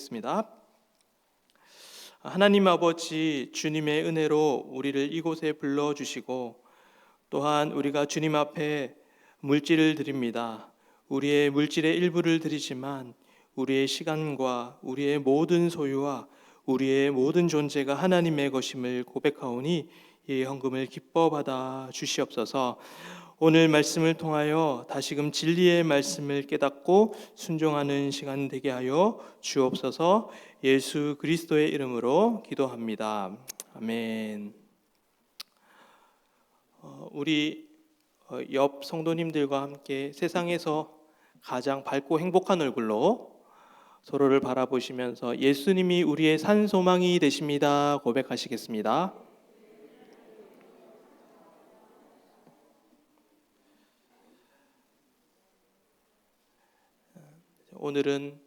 기도하겠습니다. 하나님 아버지, 주님의 은혜로 우리를 이곳에 불러주시고 또한 우리가 주님 앞에 물질을 드립니다. 우리의 물질의 일부를 드리지만 우리의 시간과 우리의 모든 소유와 우리의 모든 존재가 하나님의 것임을 고백하오니 이 헌금을 기뻐 받아 주시옵소서. 오늘 말씀을 통하여 다시금 진리의 말씀을 깨닫고 순종하는 시간 되게 하여 주옵소서. 예수 그리스도의 이름으로 기도합니다. 아멘. 우리 옆 성도님들과 함께 세상에서 가장 밝고 행복한 얼굴로 서로를 바라보시면서 예수님이 우리의 산 소망이 되십니다 고백하시겠습니다. 오늘은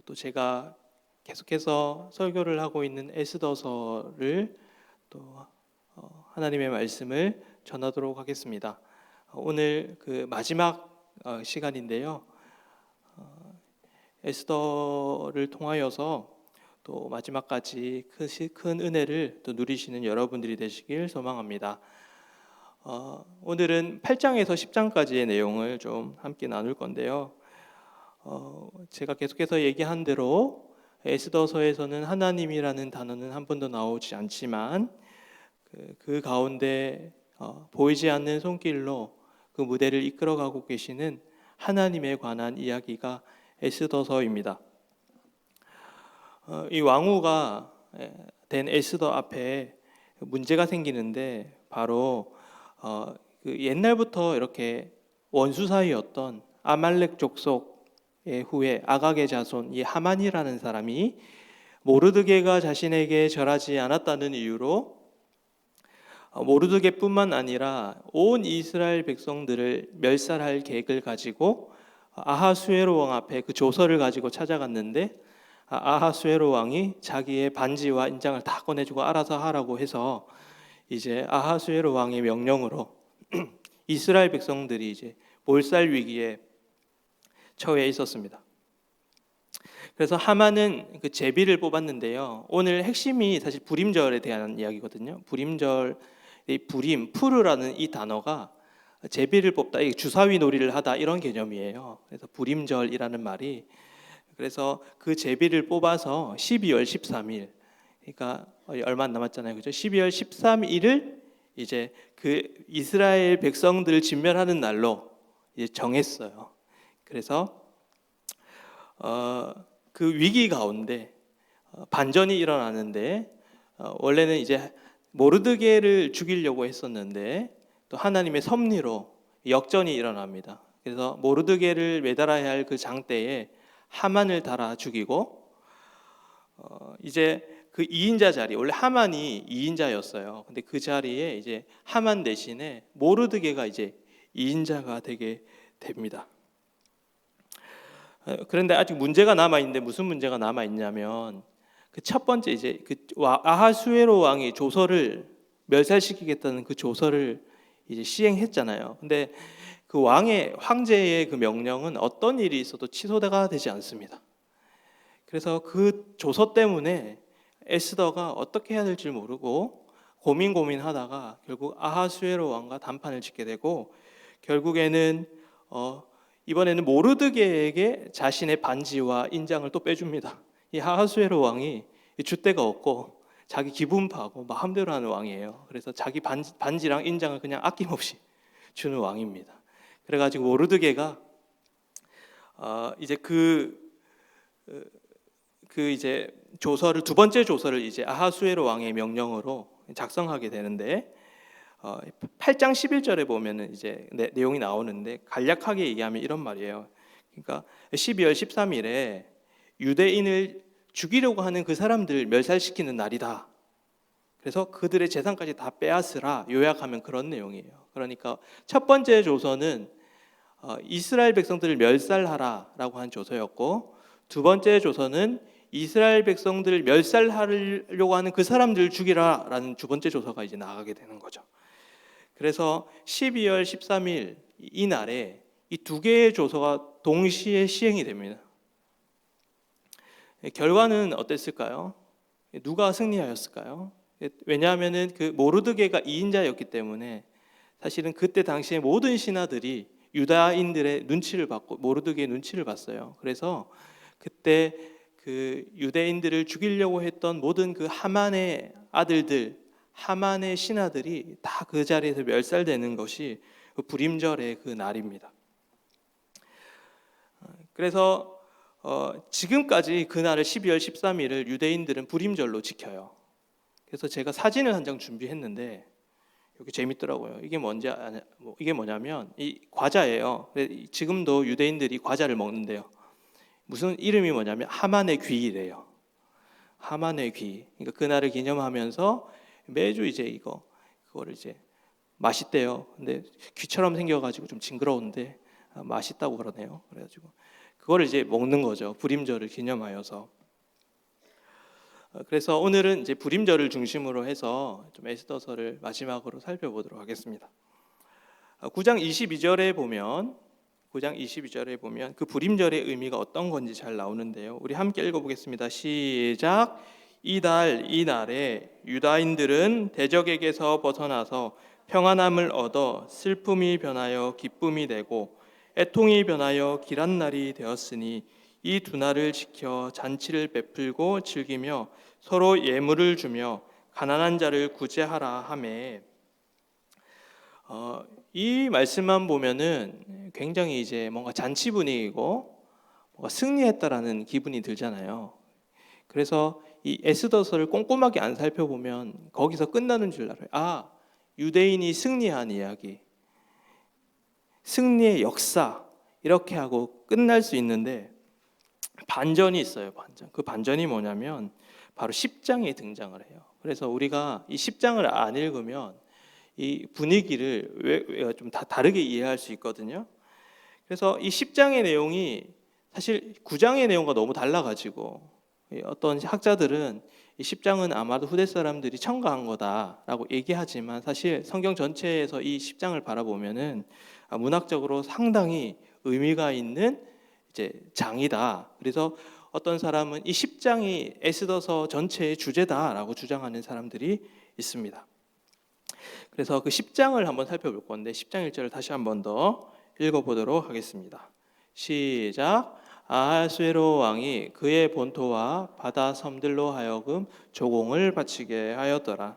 또 제가 계속해서 설교를 하고 있는 에스더서를 또 하나님의 말씀을 전하도록 하겠습니다. 오늘 그 마지막 시간인데요. 에스더를 통하여서 또 마지막까지 큰 은혜를 또 누리시는 여러분들이 되시길 소망합니다. 오늘은 8장에서 10장까지의 내용을 좀 함께 나눌 건데요. 제가 계속해서 얘기한 대로 에스더서에서는 하나님이라는 단어는 한 번도 나오지 않지만 그 가운데 보이지 않는 손길로 그 무대를 이끌어가고 계시는 하나님에 관한 이야기가 에스더서입니다. 이 왕후가 된 에스더 앞에 문제가 생기는데 바로 그 옛날부터 이렇게 원수 사이였던 아말렉 족속 후에 아각의 자손 이 하만이라는 사람이 모르드게가 자신에게 절하지 않았다는 이유로 모르드게뿐만 아니라 온 이스라엘 백성들을 멸살할 계획을 가지고 아하수에로 왕 앞에 그 조서를 가지고 찾아갔는데 아하수에로 왕이 자기의 반지와 인장을 다 꺼내주고 알아서 하라고 해서 이제 아하수에로 왕의 명령으로 이스라엘 백성들이 이제 몰살 위기에 처해 있었습니다. 그래서 하만은 그 제비를 뽑았는데요. 오늘 핵심이 사실 불임절에 대한 이야기거든요. 불임절, 불임, 푸르라는 이 단어가 제비를 뽑다, 주사위 놀이를 하다 이런 개념이에요. 그래서 불임절이라는 말이 그래서 그 제비를 뽑아서 12월 13일, 그러니까 얼마 안 남았잖아요, 그죠? 12월 13일을 이제 그 이스라엘 백성들을 진멸하는 날로 이제 정했어요. 그래서 그 위기 가운데 반전이 일어나는데 원래는 이제 모르드게를 죽이려고 했었는데 또 하나님의 섭리로 역전이 일어납니다. 그래서 모르드게를 매달아야 할 그 장대에 하만을 달아 죽이고 이제 그 2인자 자리, 원래 하만이 2인자였어요. 근데 그 자리에 이제 하만 대신에 모르드게가 이제 2인자가 되게 됩니다. 그런데 아직 문제가 남아 있는데 무슨 문제가 남아 있냐면 그 첫 번째 이제 그 아하수에로 왕이 조서를 멸살시키겠다는 그 조서를 이제 시행했잖아요. 근데 그 황제의 그 명령은 어떤 일이 있어도 취소가 되지 않습니다. 그래서 그 조서 때문에 에스더가 어떻게 해야 될지 모르고 고민하다가 결국 아하수에로 왕과 단판을 짓게 되고 결국에는 이번에는 모르드게에게 자신의 반지와 인장을 또 빼줍니다. 이 아하수에로 왕이 줏대가 없고 자기 기분 파고 마음대로 하는 왕이에요. 그래서 자기 반지랑 인장을 그냥 아낌없이 주는 왕입니다. 그래가지고 모르드게가 이제 이제 조서를 두 번째 조서를 이제 아하수에로 왕의 명령으로 작성하게 되는데 8장 11절에 보면은 이제 내용이 나오는데 간략하게 얘기하면 이런 말이에요. 그러니까 12월 13일에 유대인을 죽이려고 하는 그 사람들을 멸살시키는 날이다. 그래서 그들의 재산까지 다 빼앗으라 요약하면 그런 내용이에요. 그러니까 첫 번째 조서는 이스라엘 백성들을 멸살하라라고 한 조서였고 두 번째 조서는 이스라엘 백성들을 멸살하려고 하는 그 사람들을 죽이라라는 두 번째 조서가 이제 나가게 되는 거죠. 그래서 12월 13일 이 날에 이 두 개의 조서가 동시에 시행이 됩니다. 결과는 어땠을까요? 누가 승리하였을까요? 왜냐하면은 그 모르드게가 2인자였기 때문에 사실은 그때 당시에 모든 신하들이 유다인들의 눈치를 받고 모르드게의 눈치를 봤어요. 그래서 그때 그 유대인들을 죽이려고 했던 모든 그 하만의 아들들, 하만의 신하들이 다 그 자리에서 멸살되는 것이 그 불임절의 그 날입니다. 그래서 지금까지 그날을 12월 13일을 유대인들은 불임절로 지켜요. 그래서 제가 사진을 한 장 준비했는데 여기 재밌더라고요. 이게 뭐냐면 이 과자예요. 지금도 유대인들이 과자를 먹는데요. 무슨 이름이 뭐냐면 하만의 귀래요. 하만의 귀. 그러니까 그날을 기념하면서 매주 이제 그거를 이제 맛있대요. 근데 귀처럼 생겨가지고 좀 징그러운데 맛있다고 그러네요. 그래가지고 그거를 이제 먹는 거죠. 불임절을 기념하여서. 그래서 오늘은 이제 불임절을 중심으로 해서 좀 에스더서를 마지막으로 살펴보도록 하겠습니다. 9장 22절에 보면 그 불임절의 의미가 어떤 건지 잘 나오는데요. 우리 함께 읽어보겠습니다. 시작. 이날에 유다인들은 대적에게서 벗어나서 평안함을 얻어 슬픔이 변하여 기쁨이 되고 애통이 변하여 길한 날이 되었으니 이 두 날을 지켜 잔치를 베풀고 즐기며 서로 예물을 주며 가난한 자를 구제하라 하매. 이 말씀만 보면은 굉장히 이제 뭔가 잔치 분위기고 뭔가 승리했다라는 기분이 들잖아요. 그래서 이 에스더서를 꼼꼼하게 안 살펴보면 거기서 끝나는 줄 알아요. 유대인이 승리한 이야기, 승리의 역사 이렇게 하고 끝날 수 있는데 반전이 있어요. 그 반전이 뭐냐면 바로 10장에 등장을 해요. 그래서 우리가 이 10장을 안 읽으면 이 분위기를 좀 다르게 이해할 수 있거든요. 그래서 이 10장의 내용이 사실 9장의 내용과 너무 달라가지고 어떤 학자들은 이 10장은 아마도 후대 사람들이 첨가한 거다라고 얘기하지만 사실 성경 전체에서 이 10장을 바라보면은 문학적으로 상당히 의미가 있는 이제 장이다. 그래서 어떤 사람은 이 10장이 에스더서 전체의 주제다라고 주장하는 사람들이 있습니다. 그래서 그 10장을 한번 살펴볼 건데 10장 1절을 다시 한번 더 읽어보도록 하겠습니다. 시작. 아하수에로 왕이 그의 본토와 바다 섬들로 하여금 조공을 바치게 하였더라.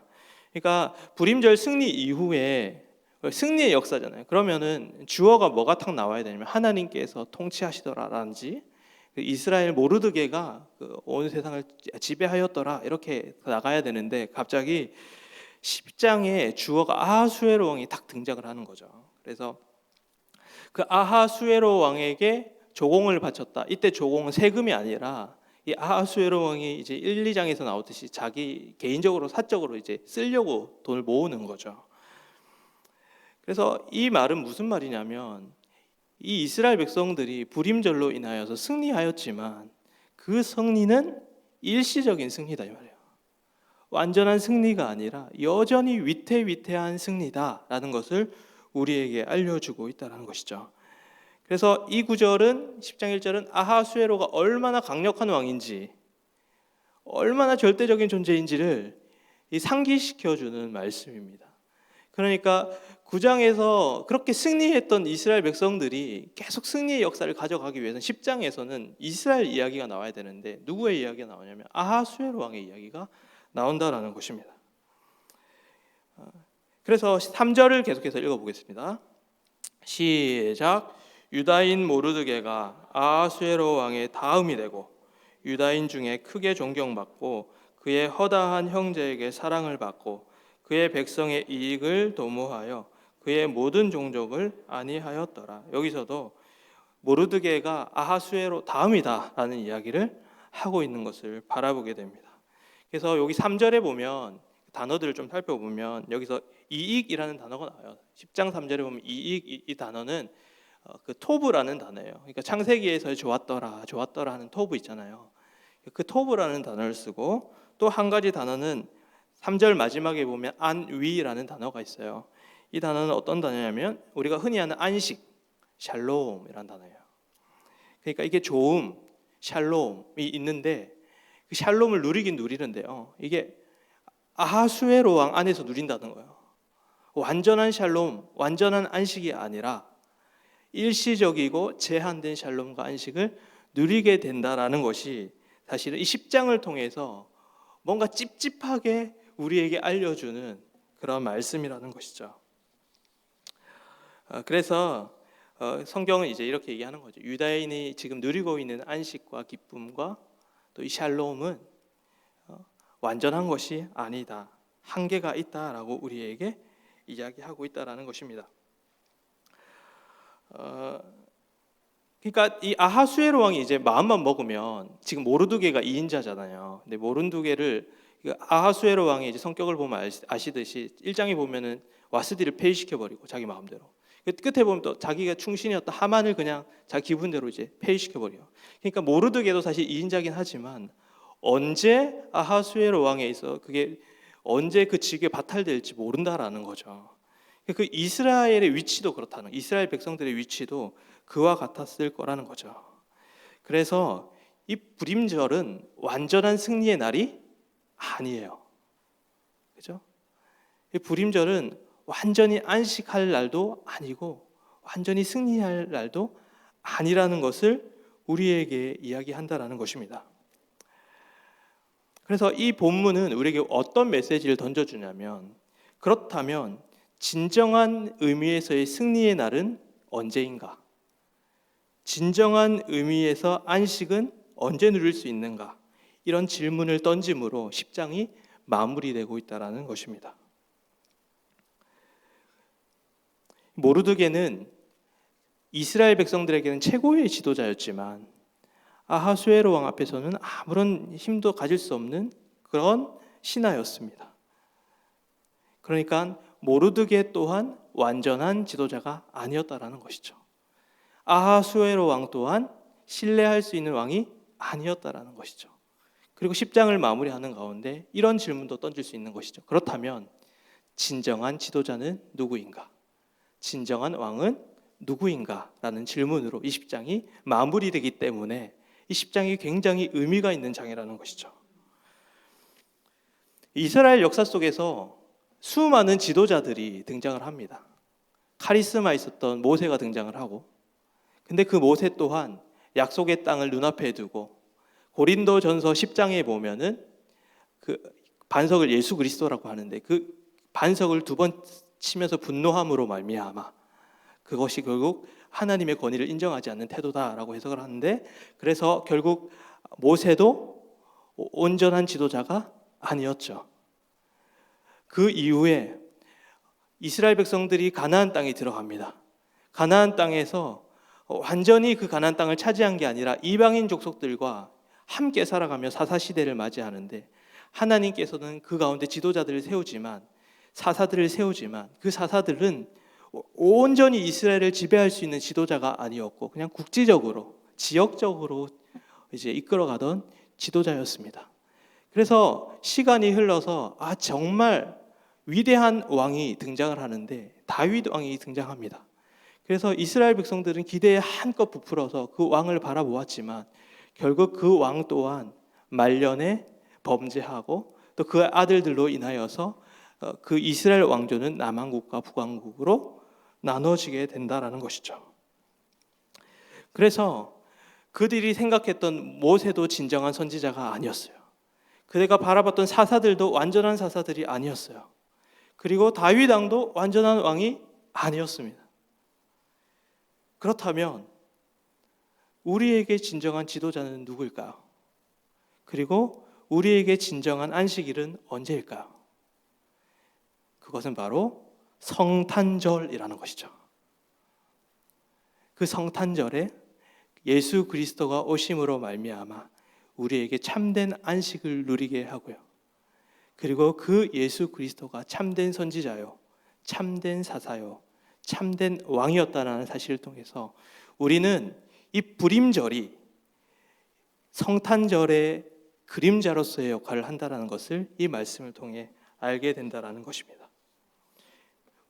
그러니까 불임절 승리 이후에 승리의 역사잖아요. 그러면은 주어가 뭐가 탁 나와야 되냐면 하나님께서 통치하시더라라든지 이스라엘 모르드게가 온 세상을 지배하였더라 이렇게 나가야 되는데 갑자기 10장에 주어가 아하수에로 왕이 딱 등장을 하는 거죠. 그래서 그 아하수에로 왕에게 조공을 바쳤다. 이때 조공은 세금이 아니라 이 아하수에로 왕이 이제 1, 2장에서 나오듯이 자기 개인적으로 사적으로 이제 쓰려고 돈을 모으는 거죠. 그래서 이 말은 무슨 말이냐면 이 이스라엘 백성들이 불임절로 인하여서 승리하였지만 그 승리는 일시적인 승리다 이 말이에요. 완전한 승리가 아니라 여전히 위태위태한 승리다라는 것을 우리에게 알려주고 있다는 것이죠. 그래서 이 구절은 10장 1절은 아하수에로가 얼마나 강력한 왕인지 얼마나 절대적인 존재인지를 상기시켜주는 말씀입니다. 그러니까 9장에서 그렇게 승리했던 이스라엘 백성들이 계속 승리의 역사를 가져가기 위해서는 10장에서는 이스라엘 이야기가 나와야 되는데 누구의 이야기가 나오냐면 아하수에로 왕의 이야기가 나온다라는 것입니다. 그래서 3절을 계속해서 읽어보겠습니다. 시작. 유다인 모르드게가 아하수에로 왕의 다음이 되고 유다인 중에 크게 존경받고 그의 허다한 형제에게 사랑을 받고 그의 백성의 이익을 도모하여 그의 모든 종족을 안위하였더라. 여기서도 모르드게가 아하수에로 다음이다라는 이야기를 하고 있는 것을 바라보게 됩니다. 그래서 여기 3절에 보면 단어들을 좀 살펴보면 여기서 이익이라는 단어가 나와요. 10장 3절에 보면 이익 이 단어는 그 토브라는 단어예요. 그러니까 창세기에서 좋았더라 하는 토브 있잖아요. 그 토브라는 단어를 쓰고 또 한 가지 단어는 3절 마지막에 보면 안위라는 단어가 있어요. 이 단어는 어떤 단어냐면 우리가 흔히 하는 안식, 샬롬이라는 단어예요. 그러니까 이게 좋음, 샬롬이 있는데 그 샬롬을 누리긴 누리는데요. 이게 아하수에로 왕 안에서 누린다는 거예요. 완전한 샬롬, 완전한 안식이 아니라 일시적이고 제한된 샬롬과 안식을 누리게 된다라는 것이 사실은 이 10장을 통해서 뭔가 찝찝하게 우리에게 알려주는 그런 말씀이라는 것이죠. 그래서 성경은 이제 이렇게 얘기하는 거죠. 유다인이 지금 누리고 있는 안식과 기쁨과 또 이 샬롬은 완전한 것이 아니다. 한계가 있다라고 우리에게 이야기하고 있다라는 것입니다. 그러니까 이 아하수에로 왕이 이제 마음만 먹으면 지금 모르드게가 2인자잖아요. 근데 모르드게를 아하수에로 왕의 이제 성격을 보면 아시듯이 1장에 보면은 와스디를 폐위시켜 버리고 자기 마음대로. 끝에 보면 또 자기가 충신이었던 하만을 그냥 자기 기분대로 이제 폐위시켜 버려요. 그러니까 모르드게도 사실 2인자긴 하지만 언제 아하수에로 왕에 있어 그게 언제 그 직에 바탈될지 모른다라는 거죠. 그 이스라엘의 위치도 그렇다는, 이스라엘 백성들의 위치도 그와 같았을 거라는 거죠. 그래서 이 불임절은 완전한 승리의 날이 아니에요. 그죠? 이 불임절은 완전히 안식할 날도 아니고 완전히 승리할 날도 아니라는 것을 우리에게 이야기한다라는 것입니다. 그래서 이 본문은 우리에게 어떤 메시지를 던져주냐면, 그렇다면 진정한 의미에서의 승리의 날은 언제인가? 진정한 의미에서 안식은 언제 누릴 수 있는가? 이런 질문을 던짐으로 10장이 마무리되고 있다는 것입니다. 모르드게는 이스라엘 백성들에게는 최고의 지도자였지만 아하수에로 왕 앞에서는 아무런 힘도 가질 수 없는 그런 신하였습니다. 그러니까 모르드게 또한 완전한 지도자가 아니었다라는 것이죠. 아하수에로 왕 또한 신뢰할 수 있는 왕이 아니었다라는 것이죠. 그리고 10장을 마무리하는 가운데 이런 질문도 던질 수 있는 것이죠. 그렇다면 진정한 지도자는 누구인가? 진정한 왕은 누구인가? 라는 질문으로 이 10장이 마무리되기 때문에 이 10장이 굉장히 의미가 있는 장이라는 것이죠. 이스라엘 역사 속에서 수많은 지도자들이 등장을 합니다. 카리스마 있었던 모세가 등장을 하고, 근데 그 모세 또한 약속의 땅을 눈앞에 두고 고린도전서 10장에 보면은 그 반석을 예수 그리스도라고 하는데 그 반석을 2번 치면서 분노함으로 말미암아 그것이 결국 하나님의 권위를 인정하지 않는 태도다라고 해석을 하는데, 그래서 결국 모세도 온전한 지도자가 아니었죠. 그 이후에 이스라엘 백성들이 가나안 땅에 들어갑니다. 가나안 땅에서 완전히 그 가나안 땅을 차지한 게 아니라 이방인 족속들과 함께 살아가며 사사시대를 맞이하는데, 하나님께서는 그 가운데 지도자들을 세우지만, 사사들을 세우지만 그 사사들은 온전히 이스라엘을 지배할 수 있는 지도자가 아니었고 그냥 국지적으로 지역적으로 이제 이끌어가던 지도자였습니다. 그래서 시간이 흘러서 정말 위대한 왕이 등장을 하는데 다윗 왕이 등장합니다. 그래서 이스라엘 백성들은 기대에 한껏 부풀어서 그 왕을 바라보았지만 결국 그 왕 또한 말년에 범죄하고 또 그 아들들로 인하여서 그 이스라엘 왕조는 남왕국과 북왕국으로 나눠지게 된다라는 것이죠. 그래서 그들이 생각했던 모세도 진정한 선지자가 아니었어요. 그대가 바라봤던 사사들도 완전한 사사들이 아니었어요. 그리고 다윗 왕도 완전한 왕이 아니었습니다. 그렇다면 우리에게 진정한 지도자는 누구일까요? 그리고 우리에게 진정한 안식일은 언제일까요? 그것은 바로 성탄절이라는 것이죠. 그 성탄절에 예수 그리스도가 오심으로 말미암아 우리에게 참된 안식을 누리게 하고요. 그리고 그 예수 그리스도가 참된 선지자요, 참된 사사요, 참된 왕이었다는 사실을 통해서 우리는 이 불임절이 성탄절의 그림자로서의 역할을 한다는 것을 이 말씀을 통해 알게 된다는 것입니다.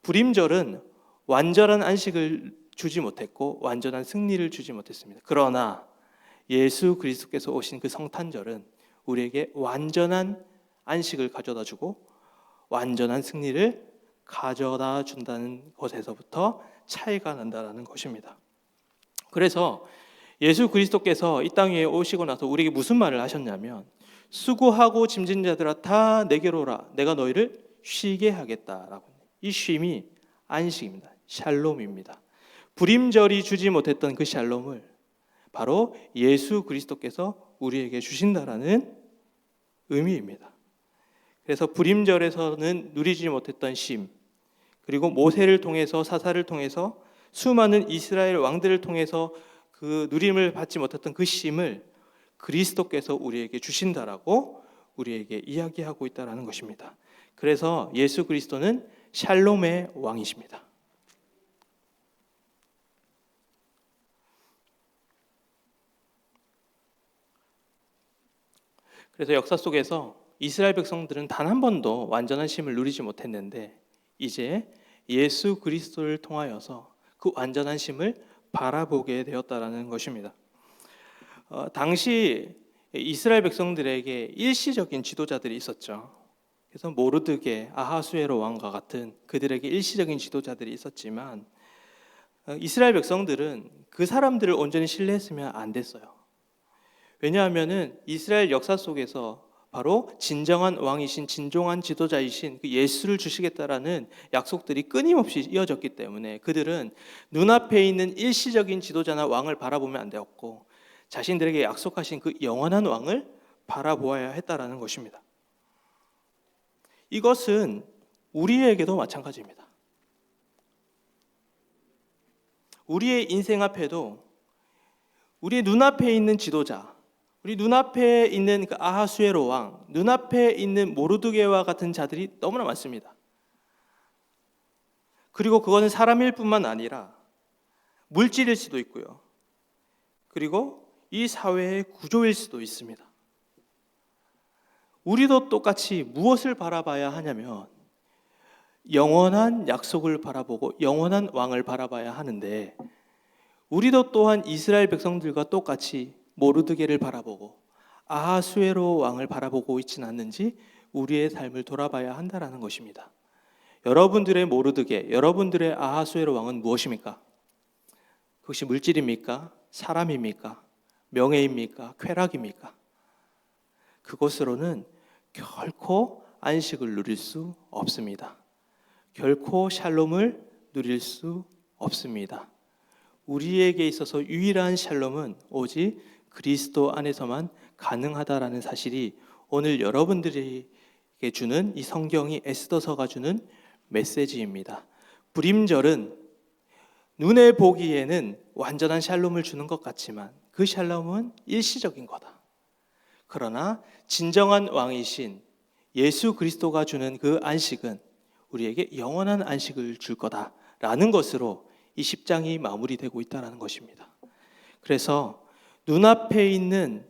불임절은 완전한 안식을 주지 못했고 완전한 승리를 주지 못했습니다. 그러나 예수 그리스도께서 오신 그 성탄절은 우리에게 완전한 안식을 가져다 주고 완전한 승리를 가져다 준다는 것에서부터 차이가 난다는 것입니다. 그래서 예수 그리스도께서 이 땅 위에 오시고 나서 우리에게 무슨 말을 하셨냐면, 수고하고 짐진 자들아 다 내게로 오라, 내가 너희를 쉬게 하겠다라고. 이 쉼이 안식입니다. 샬롬입니다. 불임절이 주지 못했던 그 샬롬을 바로 예수 그리스도께서 우리에게 주신다라는 의미입니다. 그래서 불임절에서는 누리지 못했던 쉼, 그리고 모세를 통해서, 사사를 통해서, 수많은 이스라엘 왕들을 통해서 그 누림을 받지 못했던 그 쉼을 그리스도께서 우리에게 주신다라고 우리에게 이야기하고 있다는 것입니다. 그래서 예수 그리스도는 샬롬의 왕이십니다. 그래서 역사 속에서 이스라엘 백성들은 단 한 번도 완전한 쉼을 누리지 못했는데, 이제 예수 그리스도를 통하여서 그 완전한 쉼을 바라보게 되었다라는 것입니다. 당시 이스라엘 백성들에게 일시적인 지도자들이 있었죠. 그래서 모르드게, 아하수에로 왕과 같은 그들에게 일시적인 지도자들이 있었지만, 이스라엘 백성들은 그 사람들을 온전히 신뢰했으면 안 됐어요. 왜냐하면은 이스라엘 역사 속에서 바로 진정한 왕이신, 진정한 지도자이신 그 예수를 주시겠다라는 약속들이 끊임없이 이어졌기 때문에 그들은 눈앞에 있는 일시적인 지도자나 왕을 바라보면 안 되었고, 자신들에게 약속하신 그 영원한 왕을 바라보아야 했다라는 것입니다. 이것은 우리에게도 마찬가지입니다. 우리의 인생 앞에도 우리의 눈앞에 있는 지도자, 우리 눈앞에 있는 그 아하수에로 왕, 눈앞에 있는 모르드게와 같은 자들이 너무나 많습니다. 그리고 그것은 사람일 뿐만 아니라 물질일 수도 있고요. 그리고 이 사회의 구조일 수도 있습니다. 우리도 똑같이 무엇을 바라봐야 하냐면 영원한 약속을 바라보고 영원한 왕을 바라봐야 하는데, 우리도 또한 이스라엘 백성들과 똑같이 모르드게를 바라보고 아하수에로 왕을 바라보고 있지는 않는지 우리의 삶을 돌아봐야 한다라는 것입니다. 여러분들의 모르드게, 여러분들의 아하수에로 왕은 무엇입니까? 그것이 물질입니까? 사람입니까? 명예입니까? 쾌락입니까? 그것으로는 결코 안식을 누릴 수 없습니다. 결코 샬롬을 누릴 수 없습니다. 우리에게 있어서 유일한 샬롬은 오직 그리스도 안에서만 가능하다라는 사실이 오늘 여러분들에게 주는 이 성경이 에스더서가 주는 메시지입니다. 불임절은 눈에 보기에는 완전한 샬롬을 주는 것 같지만 그 샬롬은 일시적인 거다. 그러나 진정한 왕이신 예수 그리스도가 주는 그 안식은 우리에게 영원한 안식을 줄 거다라는 것으로 이 10장이 마무리되고 있다는 것입니다. 그래서 눈앞에 있는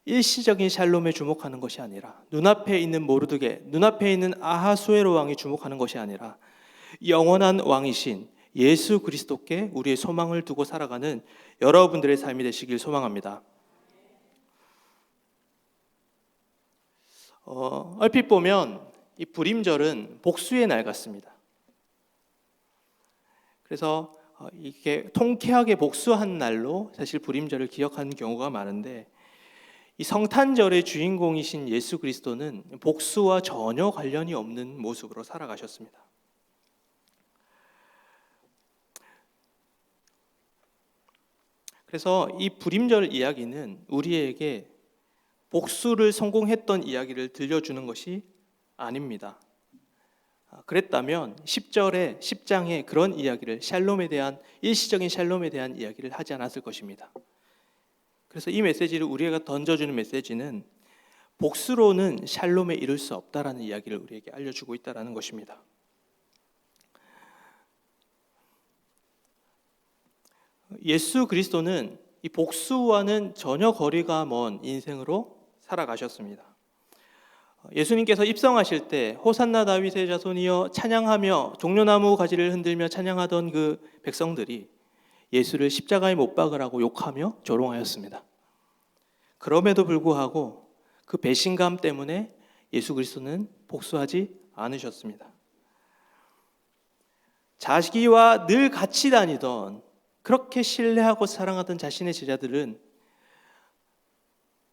일시적인 샬롬에 주목하는 것이 아니라, 눈앞에 있는 모르드게, 눈앞에 있는 아하수에로 왕이 주목하는 것이 아니라 영원한 왕이신 예수 그리스도께 우리의 소망을 두고 살아가는 여러분들의 삶이 되시길 소망합니다. 얼핏 보면 이 불임절은 복수의 날 같습니다. 그래서 이렇게 통쾌하게 복수한 날로 사실 불임절을 기억하는 경우가 많은데, 이 성탄절의 주인공이신 예수 그리스도는 복수와 전혀 관련이 없는 모습으로 살아가셨습니다. 그래서 이 불임절 이야기는 우리에게 복수를 성공했던 이야기를 들려주는 것이 아닙니다. 그랬다면 10절에 10장에 그런 이야기를, 샬롬에 대한, 일시적인 샬롬에 대한 이야기를 하지 않았을 것입니다. 그래서 이 메시지를 우리가 던져주는 메시지는 복수로는 샬롬에 이룰 수 없다라는 이야기를 우리에게 알려주고 있다는 것입니다. 예수 그리스도는 이 복수와는 전혀 거리가 먼 인생으로 살아가셨습니다. 예수님께서 입성하실 때 호산나 다윗의 자손이여 찬양하며 종려나무 가지를 흔들며 찬양하던 그 백성들이 예수를 십자가에 못 박으라고 욕하며 조롱하였습니다. 그럼에도 불구하고 그 배신감 때문에 예수 그리스도는 복수하지 않으셨습니다. 자기와 늘 같이 다니던, 그렇게 신뢰하고 사랑하던 자신의 제자들은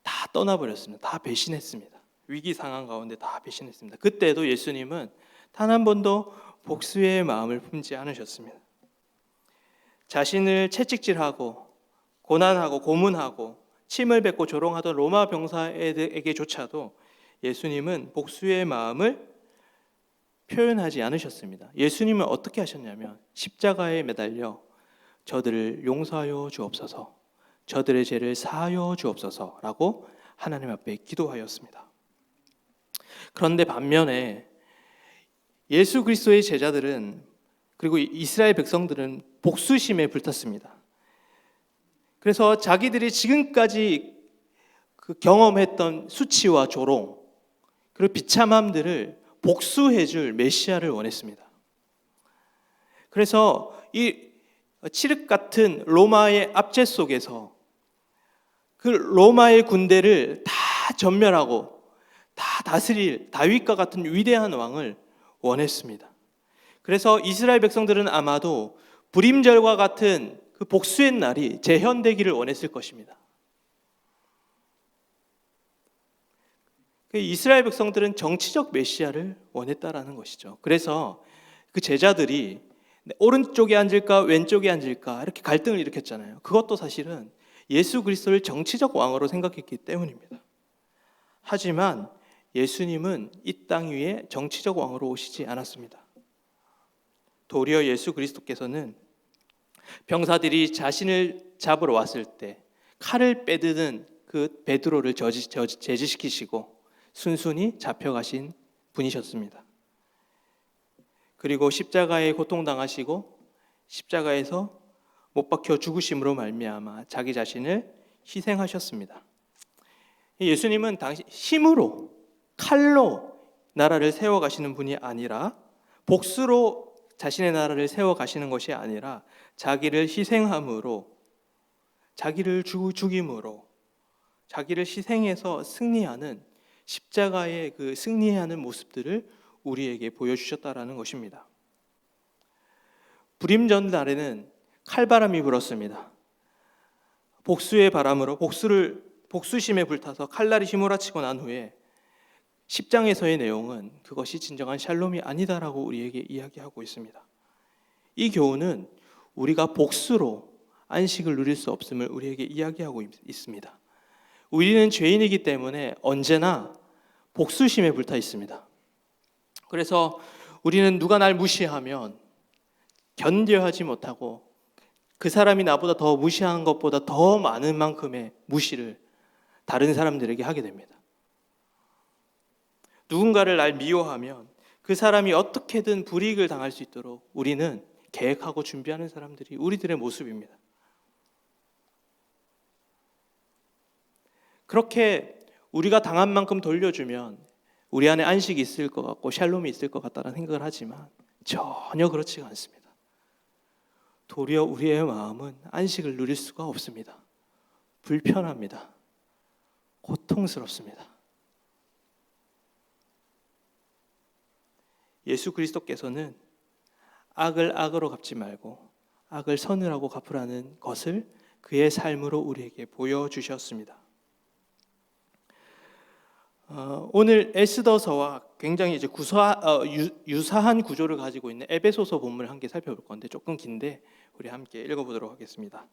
다 떠나버렸습니다. 다 배신했습니다. 위기 상황 가운데 다 배신했습니다. 그때도 예수님은 단 한 번도 복수의 마음을 품지 않으셨습니다. 자신을 채찍질하고 고난하고 고문하고 침을 뱉고 조롱하던 로마 병사에게조차도 예수님은 복수의 마음을 표현하지 않으셨습니다. 예수님은 어떻게 하셨냐면 십자가에 매달려 저들을 용서하여 주옵소서, 저들의 죄를 사하여 주옵소서라고 하나님 앞에 기도하였습니다. 그런데 반면에 예수 그리스도의 제자들은, 그리고 이스라엘 백성들은 복수심에 불탔습니다. 그래서 자기들이 지금까지 경험했던 수치와 조롱, 그리고 비참함들을 복수해줄 메시아를 원했습니다. 그래서 이 칠흑 같은 로마의 압제 속에서 그 로마의 군대를 다 전멸하고 다 다스릴 다윗과 같은 위대한 왕을 원했습니다. 그래서 이스라엘 백성들은 아마도 불임절과 같은 그 복수의 날이 재현되기를 원했을 것입니다. 이스라엘 백성들은 정치적 메시아를 원했다라는 것이죠. 그래서 그 제자들이 오른쪽에 앉을까 왼쪽에 앉을까 이렇게 갈등을 일으켰잖아요. 그것도 사실은 예수 그리스도를 정치적 왕으로 생각했기 때문입니다. 하지만 예수님은 이 땅 위에 정치적 왕으로 오시지 않았습니다. 도리어 예수 그리스도께서는 병사들이 자신을 잡으러 왔을 때 칼을 빼드는 그 베드로를 제지시키시고 순순히 잡혀가신 분이셨습니다. 그리고 십자가에 고통당하시고 십자가에서 못 박혀 죽으심으로 말미암아 자기 자신을 희생하셨습니다. 예수님은 당시 힘으로, 칼로 나라를 세워가시는 분이 아니라, 복수로 자신의 나라를 세워가시는 것이 아니라 자기를 희생함으로, 자기를 죽임으로, 자기를 희생해서 승리하는 십자가의 그 승리하는 모습들을 우리에게 보여주셨다라는 것입니다. 불임전 날에는 칼바람이 불었습니다. 복수의 바람으로 복수심에 불타서 칼날이 휘몰아치고 난 후에 10장에서의 내용은 그것이 진정한 샬롬이 아니다라고 우리에게 이야기하고 있습니다. 이 교훈은 우리가 복수로 안식을 누릴 수 없음을 우리에게 이야기하고 있습니다. 우리는 죄인이기 때문에 언제나 복수심에 불타 있습니다. 그래서 우리는 누가 날 무시하면 견뎌하지 못하고 그 사람이 나보다 더 무시한 것보다 더 많은 만큼의 무시를 다른 사람들에게 하게 됩니다. 누군가를 날 미워하면 그 사람이 어떻게든 불이익을 당할 수 있도록 우리는 계획하고 준비하는 사람들이 우리들의 모습입니다. 그렇게 우리가 당한 만큼 돌려주면 우리 안에 안식이 있을 것 같고 샬롬이 있을 것 같다는 생각을 하지만 전혀 그렇지가 않습니다. 도리어 우리의 마음은 안식을 누릴 수가 없습니다. 불편합니다. 고통스럽습니다. 예수 그리스도께서는 악을 악으로 갚지 말고 악을 선으로 갚으라는 것을 그의 삶으로 우리에게 보여주셨습니다. 오늘 에스더서와 굉장히 이제 유사한 구조를 가지고 있는 에베소서 본문을 함께 살펴볼 건데 조금 긴데 우리 함께 읽어보도록 하겠습니다.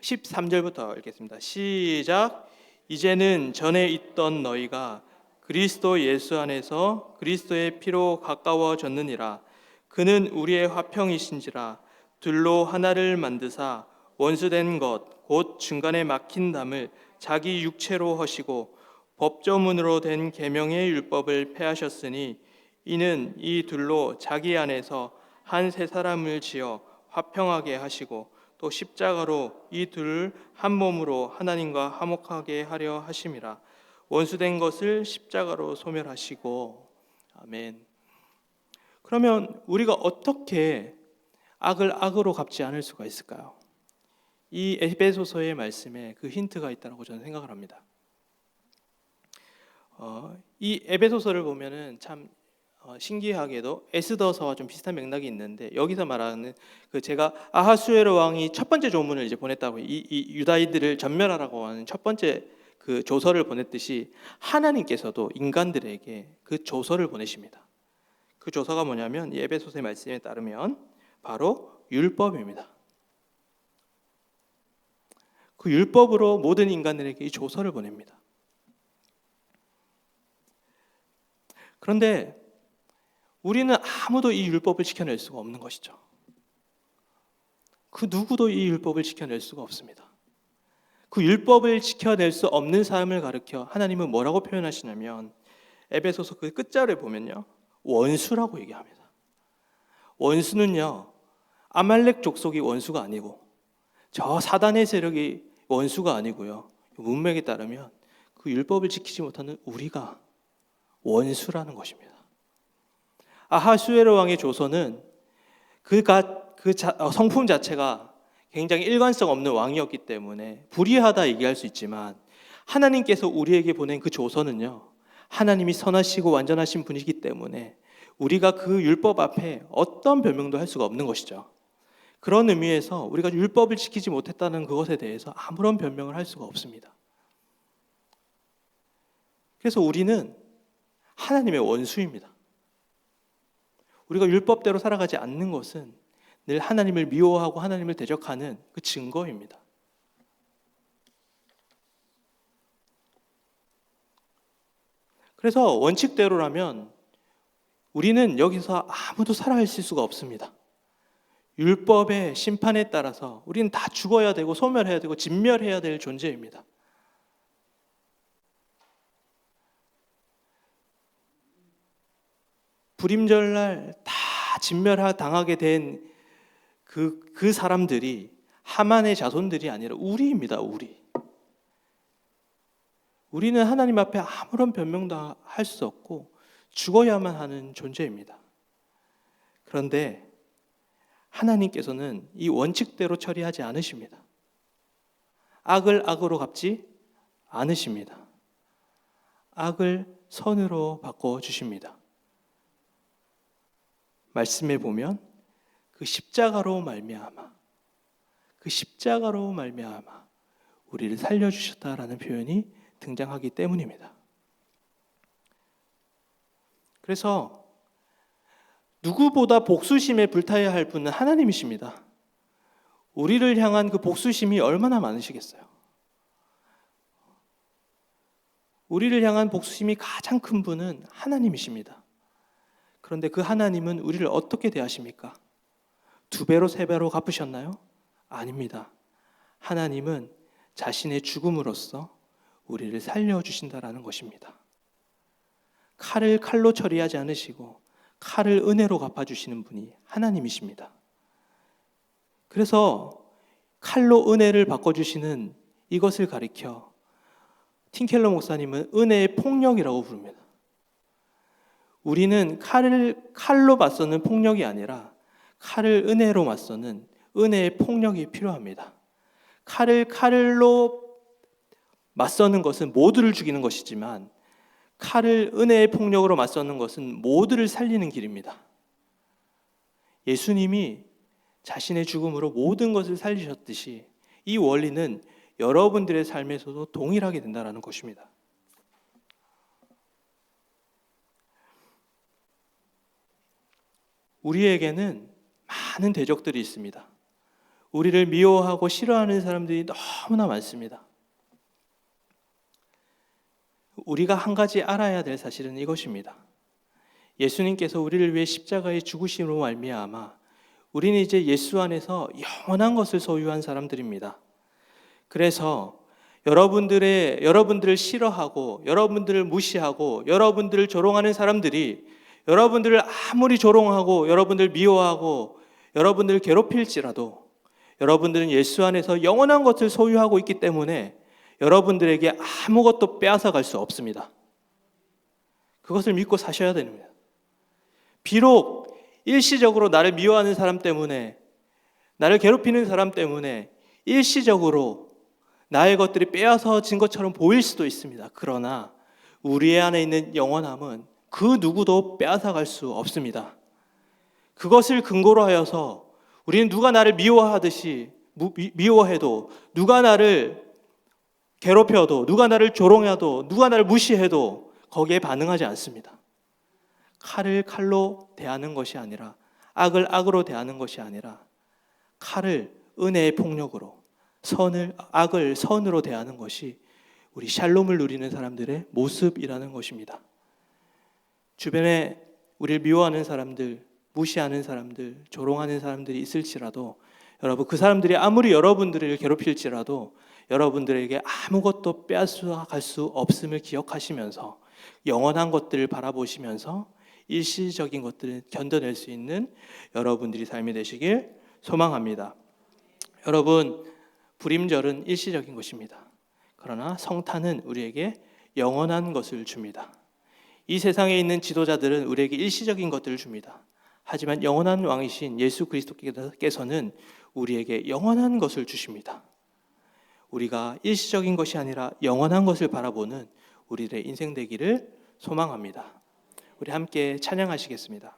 13절부터 읽겠습니다. 시작. 이제는 전에 있던 너희가 그리스도 예수 안에서 그리스도의 피로 가까워졌느니라. 그는 우리의 화평이신지라. 둘로 하나를 만드사 원수된 것 곧 중간에 막힌 담을 자기 육체로 하시고 법조문으로 된 계명의 율법을 폐하셨으니 이는 이 둘로 자기 안에서 한 새 사람을 지어 화평하게 하시고 또 십자가로 이 둘을 한 몸으로 하나님과 화목하게 하려 하심이라. 원수된 것을 십자가로 소멸하시고. 아멘. 그러면 우리가 어떻게 악을 악으로 갚지 않을 수가 있을까요? 이 에베소서의 말씀에 그 힌트가 있다고 저는 생각을 합니다. 이 에베소서를 보면은 참 신기하게도 에스더서와 좀 비슷한 맥락이 있는데, 여기서 말하는 제가 아하수에로 왕이 첫 번째 조문을 이제 보냈다고, 이 유다인들을 전멸하라고 하는 첫 번째 그 조서를 보냈듯이 하나님께서도 인간들에게 그 조서를 보내십니다. 그 조서가 뭐냐면 이 에베소서의 말씀에 따르면 바로 율법입니다. 그 율법으로 모든 인간들에게 이 조서를 보냅니다. 그런데 우리는 아무도 이 율법을 지켜낼 수가 없는 것이죠. 그 누구도 이 율법을 지켜낼 수가 없습니다. 그 율법을 지켜낼 수 없는 삶을 가리켜 하나님은 뭐라고 표현하시냐면, 에베소서 그 끝자를 보면요, 원수라고 얘기합니다. 원수는요, 아말렉 족속이 원수가 아니고 저 사단의 세력이 원수가 아니고요, 문맥에 따르면 그 율법을 지키지 못하는 우리가 원수라는 것입니다. 아하수에로 왕의 조서는 성품 자체가 굉장히 일관성 없는 왕이었기 때문에 불의하다 얘기할 수 있지만, 하나님께서 우리에게 보낸 그 조서는요, 하나님이 선하시고 완전하신 분이기 때문에 우리가 그 율법 앞에 어떤 변명도 할 수가 없는 것이죠. 그런 의미에서 우리가 율법을 지키지 못했다는 그것에 대해서 아무런 변명을 할 수가 없습니다. 그래서 우리는 하나님의 원수입니다. 우리가 율법대로 살아가지 않는 것은 늘 하나님을 미워하고 하나님을 대적하는 그 증거입니다. 그래서 원칙대로라면 우리는 여기서 아무도 살아있을 수가 없습니다. 율법의 심판에 따라서 우리는 다 죽어야 되고 소멸해야 되고 진멸해야 될 존재입니다. 불임절날 다 진멸당하게 된 그 사람들이 하만의 자손들이 아니라 우리입니다. 우리는 하나님 앞에 아무런 변명도 할 수 없고 죽어야만 하는 존재입니다. 그런데 하나님께서는 이 원칙대로 처리하지 않으십니다. 악을 악으로 갚지 않으십니다. 악을 선으로 바꿔주십니다. 말씀에 보면 그 십자가로 말미암아 우리를 살려주셨다라는 표현이 등장하기 때문입니다. 그래서 누구보다 복수심에 불타야 할 분은 하나님이십니다. 우리를 향한 그 복수심이 얼마나 많으시겠어요? 우리를 향한 복수심이 가장 큰 분은 하나님이십니다. 그런데 그 하나님은 우리를 어떻게 대하십니까? 2배로 3배로 갚으셨나요? 아닙니다. 하나님은 자신의 죽음으로써 우리를 살려주신다라는 것입니다. 칼을 칼로 처리하지 않으시고 칼을 은혜로 갚아주시는 분이 하나님이십니다. 그래서 칼로 은혜를 바꿔주시는 이것을 가리켜 틴켈러 목사님은 은혜의 폭력이라고 부릅니다. 우리는 칼로 맞서는 폭력이 아니라 칼을 은혜로 맞서는 은혜의 폭력이 필요합니다. 칼로 맞서는 것은 모두를 죽이는 것이지만 칼을 은혜의 폭력으로 맞서는 것은 모두를 살리는 길입니다. 예수님이 자신의 죽음으로 모든 것을 살리셨듯이 이 원리는 여러분들의 삶에서도 동일하게 된다는 것입니다. 우리에게는 많은 대적들이 있습니다. 우리를 미워하고 싫어하는 사람들이 너무나 많습니다. 우리가 한 가지 알아야 될 사실은 이것입니다. 예수님께서 우리를 위해 십자가에 죽으심으로 말미암아 우리는 이제 예수 안에서 영원한 것을 소유한 사람들입니다. 그래서 여러분들을 싫어하고 여러분들을 무시하고 여러분들을 조롱하는 사람들이 여러분들을 아무리 조롱하고 여러분들 미워하고 여러분들을 괴롭힐지라도 여러분들은 예수 안에서 영원한 것을 소유하고 있기 때문에 여러분들에게 아무것도 빼앗아갈 수 없습니다. 그것을 믿고 사셔야 됩니다. 비록 일시적으로 나를 미워하는 사람 때문에 나를 괴롭히는 사람 때문에 일시적으로 나의 것들이 빼앗아진 것처럼 보일 수도 있습니다. 그러나 우리 안에 있는 영원함은 그 누구도 빼앗아갈 수 없습니다. 그것을 근거로 하여서 우리는 누가 나를 미워하듯이 미워해도, 누가 나를 괴롭혀도, 누가 나를 조롱해도, 누가 나를 무시해도 거기에 반응하지 않습니다. 칼을 칼로 대하는 것이 아니라, 악을 악으로 대하는 것이 아니라, 칼을 은혜의 폭력으로, 악을 선으로 대하는 것이 우리 샬롬을 누리는 사람들의 모습이라는 것입니다. 주변에 우리를 미워하는 사람들, 무시하는 사람들, 조롱하는 사람들이 있을지라도, 여러분, 그 사람들이 아무리 여러분들을 괴롭힐지라도 여러분들에게 아무것도 빼앗아갈 수 없음을 기억하시면서 영원한 것들을 바라보시면서 일시적인 것들을 견뎌낼 수 있는 여러분들이 삶이 되시길 소망합니다. 여러분, 불임절은 일시적인 것입니다. 그러나 성탄은 우리에게 영원한 것을 줍니다. 이 세상에 있는 지도자들은 우리에게 일시적인 것들을 줍니다. 하지만 영원한 왕이신 예수 그리스도께서는 우리에게 영원한 것을 주십니다. 우리가 일시적인 것이 아니라 영원한 것을 바라보는 우리들의 인생 되기를 소망합니다. 우리 함께 찬양하시겠습니다.